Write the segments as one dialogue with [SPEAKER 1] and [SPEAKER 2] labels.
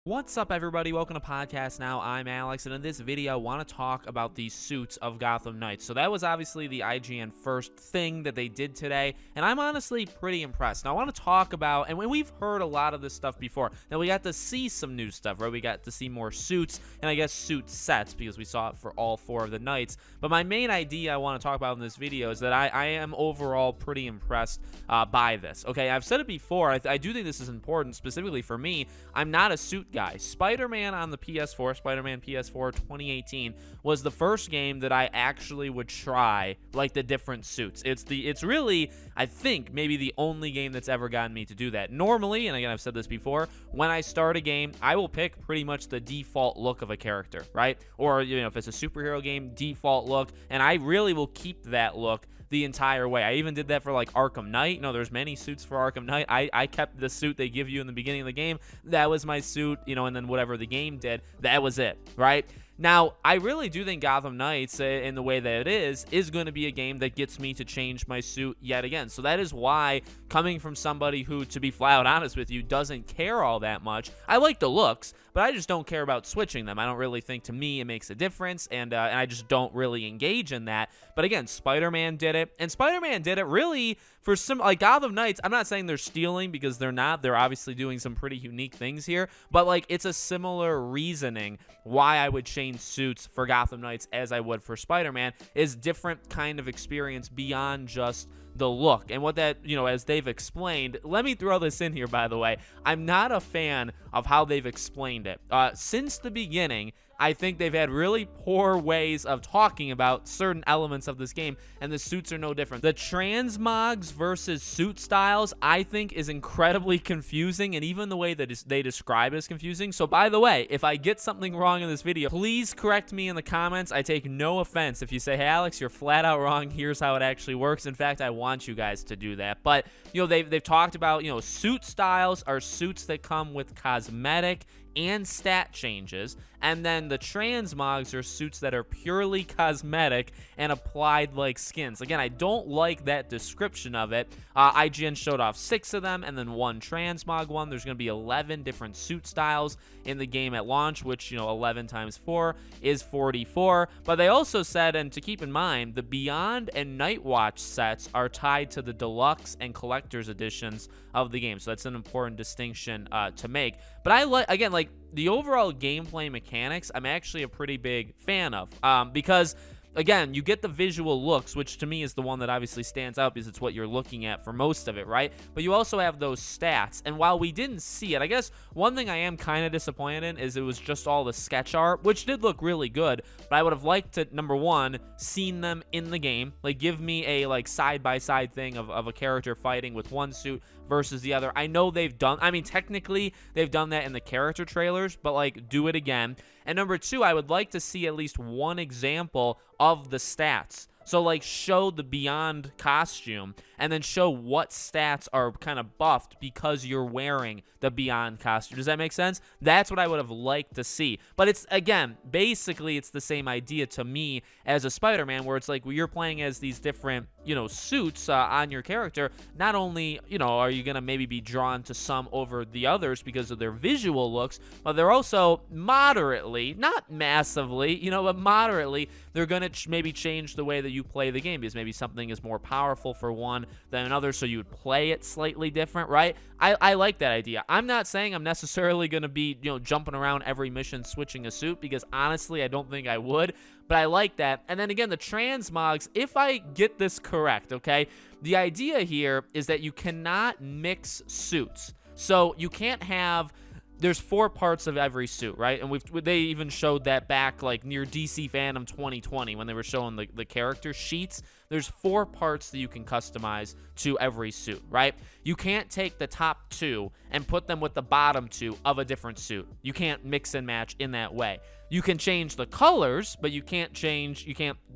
[SPEAKER 1] What's up, everybody? Welcome to Podcast Now. I'm Alex, and in this video, I want to talk about the suits of Gotham Knights. So that was obviously the IGN first thing that they did today, and I'm honestly pretty impressed. Now, I want to talk about, and we've heard a lot of this stuff before. Now, we got to see some new stuff, right? We got to see more suits, and I guess suit sets, because we saw it for all four of the Knights. But my main idea I want to talk about in this video is that I am overall pretty impressed by this. Okay, I've said it before. I do think this is important, specifically for me. I'm not a suit guy. Spider-Man on the PS4, Spider-Man PS4 2018, was the first game that I actually would try, like, the different suits. It's really, I think, maybe the only game that's ever gotten me to do that. Normally, and again, I've said this before, when I start a game, I will pick pretty much the default look of a character, right? Or, you know, if it's a superhero game, default look, and I really will keep that look the entire way. I even did that for, like, Arkham Knight. No, there's many suits for Arkham Knight. I kept the suit they give you in the beginning of the game. That was my suit, you know, and then whatever the game did, that was it, right? Now, I really do think Gotham Knights, in the way that it is going to be a game that gets me to change my suit yet again. So that is why, coming from somebody who, to be flat out honest with you, doesn't care all that much. I like the looks, but I just don't care about switching them. I don't really think, to me, it makes a difference, and I just don't really engage in that. But again, Spider-Man did it, and Spider-Man did it really for some, like, Gotham Knights. I'm not saying they're stealing, because they're not. They're obviously doing some pretty unique things here, but, like, it's a similar reasoning why I would change suits for Gotham Knights as I would for Spider-Man, is different kind of experience beyond just the look. And what that, you know, as they've explained, let me throw this in here, by the way, I'm not a fan of how they've explained it. Since the beginning, I think they've had really poor ways of talking about certain elements of this game, and the suits are no different. The Transmogs versus suit styles, I think, is incredibly confusing, and even the way that they describe it is confusing. So, by the way, if I get something wrong in this video, please correct me in the comments. I take no offense if you say, hey, Alex, you're flat out wrong. Here's how it actually works. In fact, I want you guys to do that. But, you know, they've talked about, you know, suit styles are suits that come with cosmetic and stat changes, and then the Transmogs are suits that are purely cosmetic and applied like skins. Again, I don't like that description of it. IGN showed off 6 of them, and then 1 Transmog one. There's going to be 11 different suit styles in the game at launch, which, you know, 11 times 4 is 44. But they also said, and to keep in mind, the Beyond and Night Watch sets are tied to the deluxe and collector's editions of the game. So that's an important distinction to make. But I like, again, like, the overall gameplay mechanics, I'm actually a pretty big fan of, because, again, you get the visual looks, which to me is the one that obviously stands out because it's what you're looking at for most of it, right? But you also have those stats, and while we didn't see it, I guess one thing I am kind of disappointed in is it was just all the sketch art, which did look really good, but I would have liked to, number one, seen them in the game. Like, give me a, like, side-by-side thing of a character fighting with one suit versus the other. I know they've done, I mean, technically, they've done that in the character trailers, but, like, do it again. And number two, I would like to see at least one example of the stats. So, like, show the Beyond costume and then show what stats are kind of buffed because you're wearing the Beyond costume. Does that make sense? That's what I would have liked to see. But it's, again, basically it's the same idea to me as a Spider-Man, where it's like, well, you're playing as these different, you know, suits on your character. Not only, you know, are you going to maybe be drawn to some over the others because of their visual looks, but they're also moderately, not massively, you know, but moderately, they're going to maybe change the way that you play the game, because maybe something is more powerful for one than another, so you would play it slightly different, right? I like that idea. I'm not saying I'm necessarily going to be, you know, jumping around every mission switching a suit, because honestly, I don't think I would, but I like that. And then again, the Transmogs, if I get this correct, okay, the idea here is that you cannot mix suits. So you can't have, there's 4 parts of every suit, right? And they even showed that back, like, near DC Fandom 2020 when they were showing the character sheets. There's 4 parts that you can customize to every suit, right? You can't take the top 2 and put them with the bottom 2 of a different suit. You can't mix and match in that way. You can change the colors, but you can't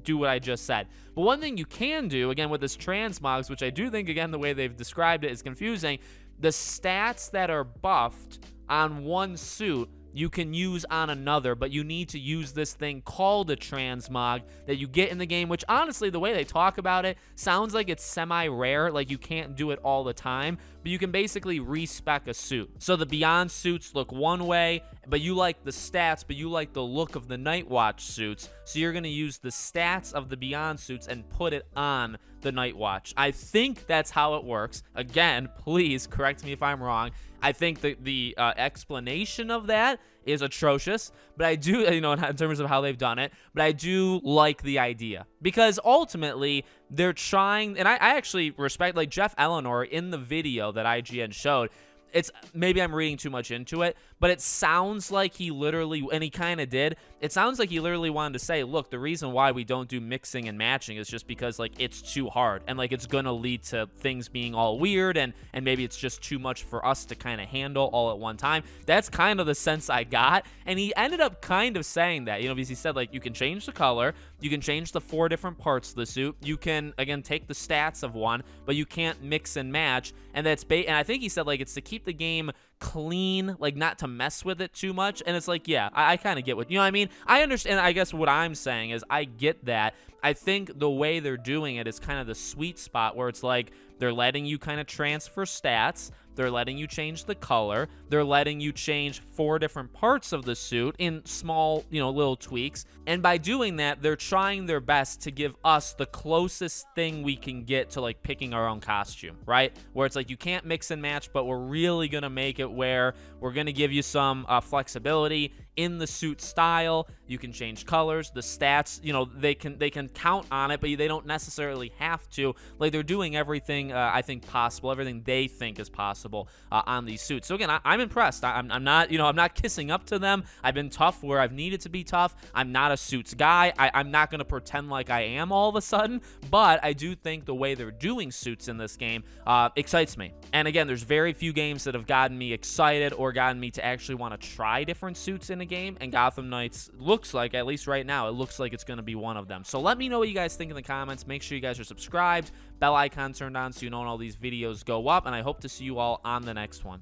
[SPEAKER 1] do what I just said. But one thing you can do, again, with this Transmogs, which I do think, again, the way they've described it is confusing, the stats that are buffed on one suit you can use on another, but you need to use this thing called a transmog that you get in the game, which honestly, the way they talk about it sounds like it's semi-rare, like you can't do it all the time, but you can basically respec a suit. So the Beyond suits look one way, but you like the stats, but you like the look of the Night Watch suits, so you're going to use the stats of the Beyond suits and put it on the Night Watch. I think that's how it works. Again, please correct me if I'm wrong. I think the explanation of that is atrocious, but I do, you know, in terms of how they've done it, but I do like the idea, because ultimately they're trying, and I actually respect, like, Jeff Eleanor in the video that IGN showed, it's, maybe I'm reading too much into it, but it sounds like he literally, and he kind of did, it sounds like he literally wanted to say, look, the reason why we don't do mixing and matching is just because, like, it's too hard, and, like, it's gonna lead to things being all weird, and maybe it's just too much for us to kind of handle all at one time. That's kind of the sense I got, and he ended up kind of saying that, you know, because he said, like, you can change the color, you can change the 4 different parts of the suit, you can, again, take the stats of one, but you can't mix and match, and that's and I think he said, like, it's to keep the game clean, like, not to mess with it too much. And it's like, yeah, I kind of get what, you know what I mean? I understand. I guess what I'm saying is I get that. I think the way they're doing it is kind of the sweet spot where it's like they're letting you kind of transfer stats, they're letting you change the color, they're letting you change 4 different parts of the suit in small, you know, little tweaks, and by doing that, they're trying their best to give us the closest thing we can get to, like, picking our own costume, right? Where it's like you can't mix and match, but we're really gonna make it where we're gonna give you some flexibility in the suit style. You can change colors, the stats, you know, they can count on it, but they don't necessarily have to. Like, they're doing everything I think possible, everything they think is possible on these suits. So again, I'm impressed. I'm not, you know, I'm not kissing up to them. I've been tough where I've needed to be tough. I'm not a suits guy. I'm not going to pretend like I am all of a sudden, but I do think the way they're doing suits in this game excites me. And again, there's very few games that have gotten me excited or gotten me to actually want to try different suits in a game, and Gotham Knights looks like, at least right now, it looks like it's going to be one of them. So let me know what you guys think in the comments. Make sure you guys are subscribed, bell icon turned on so you know when all these videos go up, and I hope to see you all on the next one.